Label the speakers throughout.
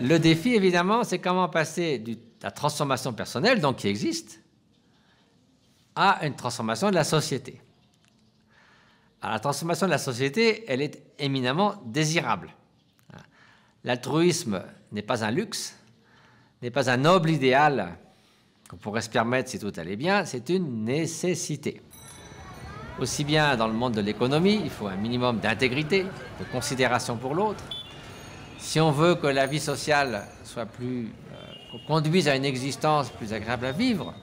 Speaker 1: Le défi, évidemment, c'est comment passer de la transformation personnelle, donc qui existe, à une transformation de la société. Alors, la transformation de la société, elle est éminemment désirable. L'altruisme n'est pas un luxe, n'est pas un noble idéal qu'on pourrait se permettre si tout allait bien, c'est une nécessité. Aussi bien dans le monde de l'économie, il faut un minimum d'intégrité, de considération pour l'autre. Si on veut que la vie sociale soit conduise à une existence plus agréable à vivre,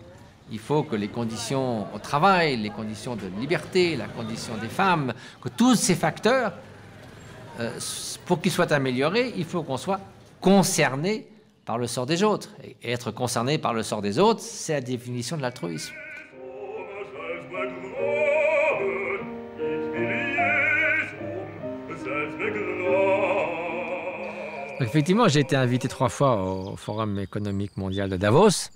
Speaker 1: il faut que les conditions au travail, les conditions de liberté, la condition des femmes, que tous ces facteurs, pour qu'ils soient améliorés, il faut qu'on soit concerné par le sort des autres. Et être concerné par le sort des autres, c'est la définition de l'altruisme. Effectivement, j'ai été invité 3 fois au Forum économique mondial de Davos.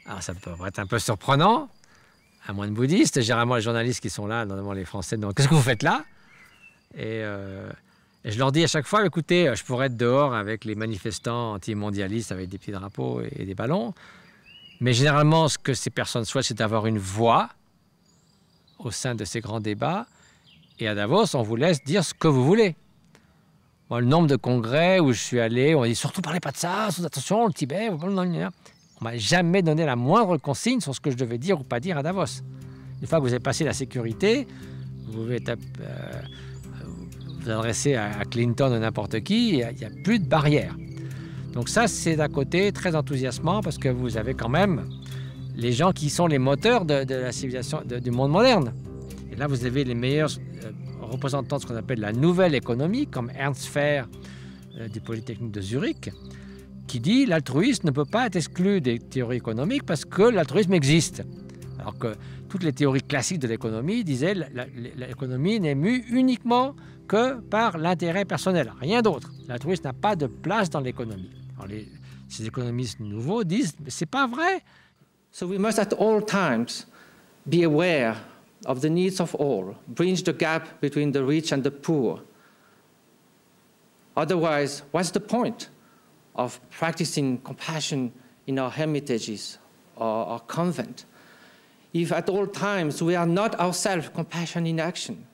Speaker 1: Alors ça peut être un peu surprenant, à moins de bouddhistes. Généralement, les journalistes qui sont là, notamment les Français, demandent « Qu'est-ce que vous faites là ?» et je leur dis à chaque fois « Écoutez, je pourrais être dehors avec les manifestants anti-mondialistes avec des petits drapeaux et des ballons. Mais généralement, ce que ces personnes souhaitent, c'est d'avoir une voix au sein de ces grands débats. Et à Davos, on vous laisse dire ce que vous voulez. » Moi, le nombre de congrès où je suis allé, on dit surtout parlez pas de ça, attention, le Tibet, on m'a jamais donné la moindre consigne sur ce que je devais dire ou pas dire à Davos. Une fois que vous avez passé la sécurité, vous pouvez vous adresser à Clinton ou n'importe qui, il n'y a plus de barrière. Donc ça, c'est d'un côté très enthousiasmant parce que vous avez quand même les gens qui sont les moteurs de la civilisation, du monde moderne. Et là, vous avez les meilleurs représentants de ce qu'on appelle la nouvelle économie, comme Ernst Fehr du Polytechnique de Zurich, qui dit l'altruisme ne peut pas être exclu des théories économiques parce que l'altruisme existe. Alors que toutes les théories classiques de l'économie disaient l'économie n'est mue uniquement que par l'intérêt personnel, rien d'autre. L'altruisme n'a pas de place dans l'économie. Ces économistes nouveaux disent mais c'est pas vrai.
Speaker 2: So we must at all times be aware of the needs of all, bridge the gap between the rich and the poor. Otherwise, what's the point of practicing compassion in our hermitages or our convent if at all times we are not ourselves compassion in action?